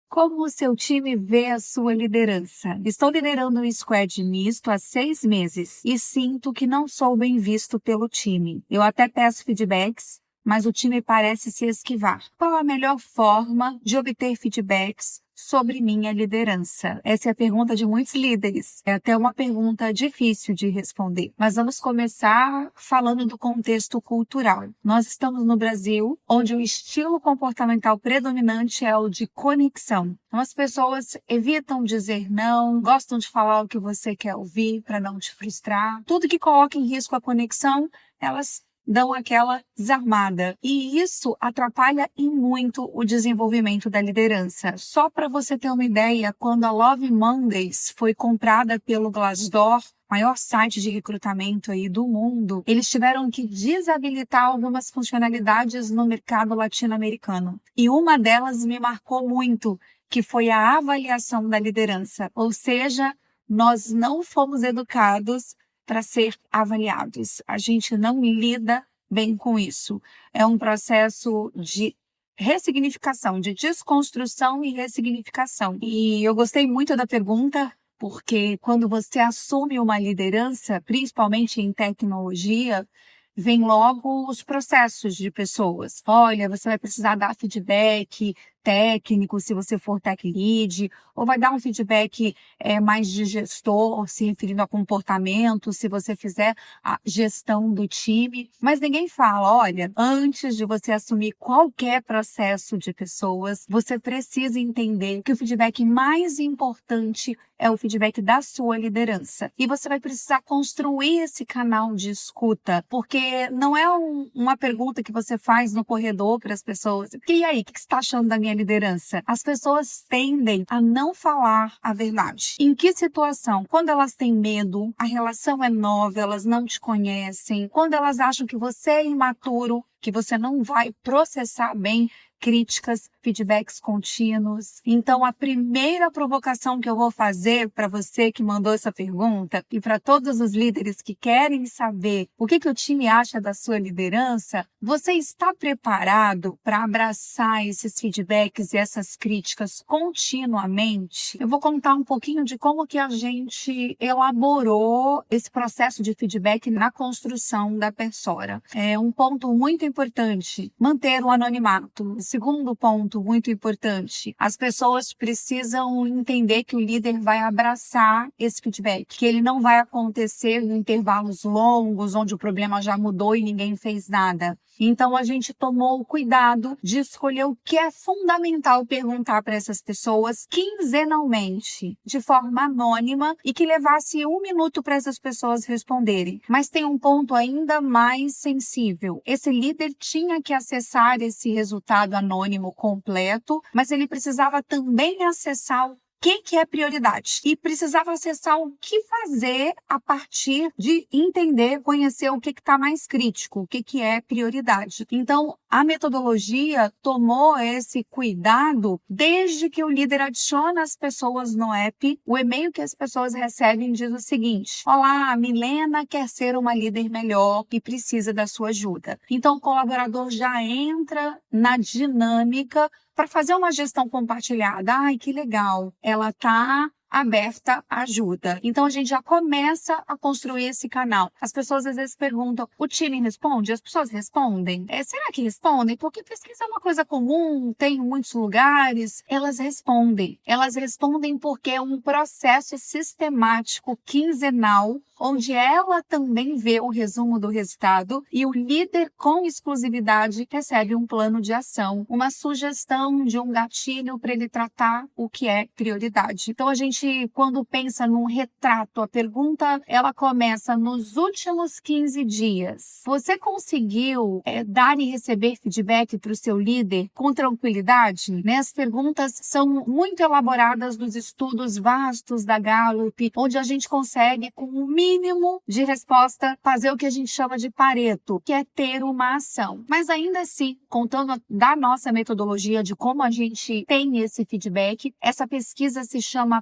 Como o seu time vê a sua liderança? Estou liderando um squad misto há 6 meses e sinto que não sou bem visto pelo time. Eu até peço feedbacks, mas o time parece se esquivar. Qual a melhor forma de obter feedbacks sobre minha liderança? Essa é a pergunta de muitos líderes. É até uma pergunta difícil de responder. Mas vamos começar falando do contexto cultural. Nós estamos no Brasil, onde o estilo comportamental predominante é o de conexão. Então, as pessoas evitam dizer não, gostam de falar o que você quer ouvir para não te frustrar. Tudo que coloca em risco a conexão, elas dão aquela desarmada. E isso atrapalha e muito o desenvolvimento da liderança. Só para você ter uma ideia, quando a Love Mondays foi comprada pelo Glassdoor, maior site de recrutamento aí do mundo, eles tiveram que desabilitar algumas funcionalidades no mercado latino-americano. E uma delas me marcou muito, que foi a avaliação da liderança. Ou seja, nós não fomos educados para ser avaliados. A gente não lida bem com isso. É um processo de ressignificação, de desconstrução e ressignificação. E eu gostei muito da pergunta, porque quando você assume uma liderança, principalmente em tecnologia, vem logo os processos de pessoas. Olha, você vai precisar dar feedback técnico, se você for tech lead, ou vai dar um feedback mais de gestor, se referindo a comportamento, se você fizer a gestão do time. Mas ninguém fala, olha, antes de você assumir qualquer processo de pessoas, você precisa entender que o feedback mais importante é o feedback da sua liderança. E você vai precisar construir esse canal de escuta, porque não é uma pergunta que você faz no corredor para as pessoas. E aí, o que você está achando da minha liderança? As pessoas tendem a não falar a verdade. Em que situação? Quando elas têm medo, a relação é nova, elas não te conhecem. Quando elas acham que você é imaturo, que você não vai processar bem críticas, feedbacks contínuos. Então, a primeira provocação que eu vou fazer para você que mandou essa pergunta e para todos os líderes que querem saber o que o time acha da sua liderança, você está preparado para abraçar esses feedbacks e essas críticas continuamente? Eu vou contar um pouquinho de como que a gente elaborou esse processo de feedback na construção da Persora. É um ponto muito importante, manter o anonimato. Segundo ponto muito importante, as pessoas precisam entender que o líder vai abraçar esse feedback, que ele não vai acontecer em intervalos longos, onde o problema já mudou e ninguém fez nada. Então, a gente tomou o cuidado de escolher o que é fundamental perguntar para essas pessoas quinzenalmente, de forma anônima, e que levasse 1 minuto para essas pessoas responderem. Mas tem um ponto ainda mais sensível. Esse líder tinha que acessar esse resultado anônimo completo, mas ele precisava também acessar o que é prioridade? E precisava acessar o que fazer a partir de entender, conhecer o que está mais crítico, o que é prioridade. Então, a metodologia tomou esse cuidado desde que o líder adiciona as pessoas no app. O e-mail que as pessoas recebem diz o seguinte: olá, a Milena quer ser uma líder melhor e precisa da sua ajuda. Então, o colaborador já entra na dinâmica para fazer uma gestão compartilhada. Ai, que legal, ela está aberta à ajuda. Então, a gente já começa a construir esse canal. As pessoas às vezes perguntam, o time responde? As pessoas respondem? Será que respondem? Porque pesquisa é uma coisa comum, tem em muitos lugares. Elas respondem. Elas respondem porque é um processo sistemático, quinzenal, onde ela também vê o resumo do resultado e o líder com exclusividade recebe um plano de ação, uma sugestão de um gatilho para ele tratar o que é prioridade. Então, a gente, quando pensa num retrato, a pergunta, ela começa nos últimos 15 dias. Você conseguiu dar e receber feedback para o seu líder com tranquilidade? As perguntas são muito elaboradas nos estudos vastos da Gallup, onde a gente consegue, com o mínimo de resposta, fazer o que a gente chama de Pareto, que é ter uma ação. Mas ainda assim, contando da nossa metodologia de como a gente tem esse feedback, essa pesquisa se chama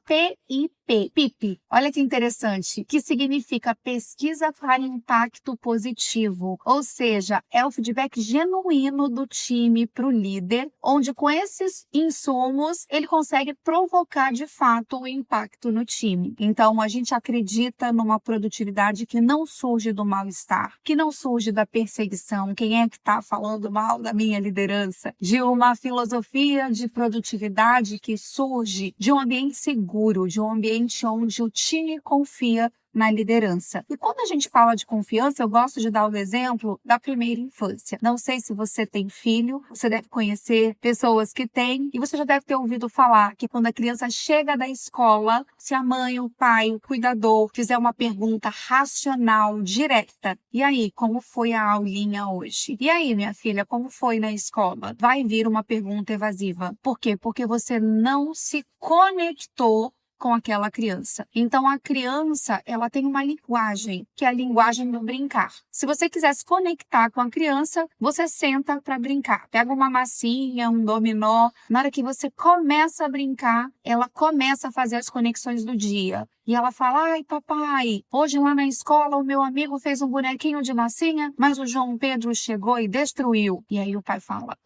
PIP. Olha que interessante, que significa pesquisa para impacto positivo, ou seja, é o feedback genuíno do time para o líder, onde com esses insumos ele consegue provocar de fato o impacto no time. Então a gente acredita numa produtividade que não surge do mal-estar, que não surge da perseguição, quem é que está falando mal da minha liderança, de uma filosofia de produtividade que surge de um ambiente seguro, de um ambiente onde o time confia na liderança. E quando a gente fala de confiança, eu gosto de dar o exemplo da primeira infância. Não sei se você tem filho, você deve conhecer pessoas que têm, e você já deve ter ouvido falar que quando a criança chega da escola, se a mãe, o pai, o cuidador fizer uma pergunta racional, direta, e aí, como foi a aulinha hoje? E aí, minha filha, como foi na escola? Vai vir uma pergunta evasiva. Por quê? Porque você não se conectou com aquela criança. Então, a criança, ela tem uma linguagem, que é a linguagem do brincar. Se você quiser se conectar com a criança, você senta para brincar. Pega uma massinha, um dominó. Na hora que você começa a brincar, ela começa a fazer as conexões do dia. E ela fala, ai papai, hoje lá na escola o meu amigo fez um bonequinho de massinha, mas o João Pedro chegou e destruiu. E aí o pai fala,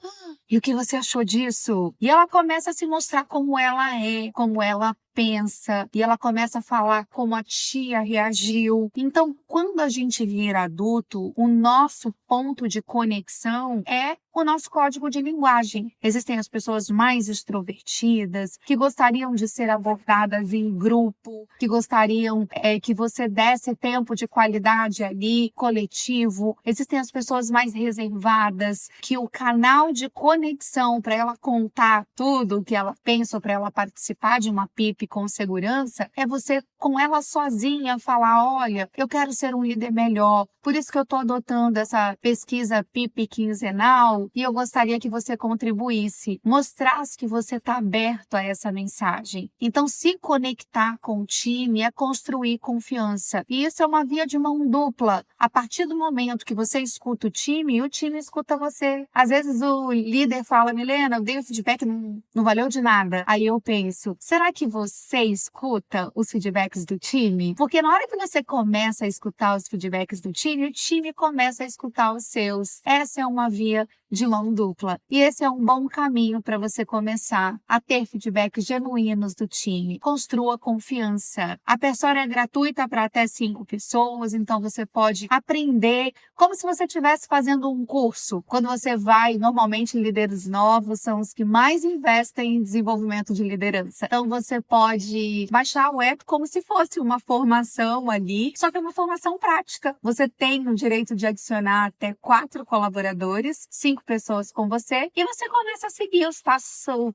e o que você achou disso? E ela começa a se mostrar como ela é, como ela pensa, e ela começa a falar como a tia reagiu. Então, quando a gente vira adulto, o nosso ponto de conexão é o nosso código de linguagem. Existem as pessoas mais extrovertidas, que gostariam de ser abordadas em grupo, que gostariam que você desse tempo de qualidade ali, coletivo. Existem as pessoas mais reservadas, que o canal de conexão para ela contar tudo o que ela pensa, para ela participar de uma PIP com segurança, é você com ela sozinha falar, olha, eu quero ser um líder melhor, por isso que eu estou adotando essa pesquisa PIP quinzenal e eu gostaria que você contribuísse, mostrasse que você está aberto a essa mensagem. Então, se conectar com o time é construir confiança. E isso é uma via de mão dupla. A partir do momento que você escuta o time escuta você. Às vezes o líder fala, Milena, eu dei o feedback, não valeu de nada. Aí eu penso, será que você escuta os feedbacks do time? Porque na hora que você começa a escutar os feedbacks do time, o time começa a escutar os seus. Essa é uma via de mão dupla. E esse é um bom caminho para você começar a ter feedbacks genuínos do time. Construa confiança. A Persora é gratuita para até 5 pessoas, então você pode aprender como se você estivesse fazendo um curso. Quando você vai, normalmente líderes novos são os que mais investem em desenvolvimento de liderança. Então você pode baixar o app como se fosse uma formação ali, só que é uma formação prática. Você tem o direito de adicionar até 4 colaboradores, 5 pessoas com você, e você começa a seguir o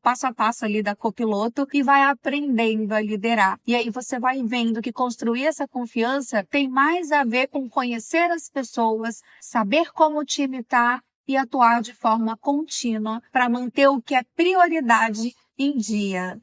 passo a passo ali da copiloto e vai aprendendo a liderar. E aí você vai vendo que construir essa confiança tem mais a ver com conhecer as pessoas, saber como o time está e atuar de forma contínua para manter o que é prioridade em dia.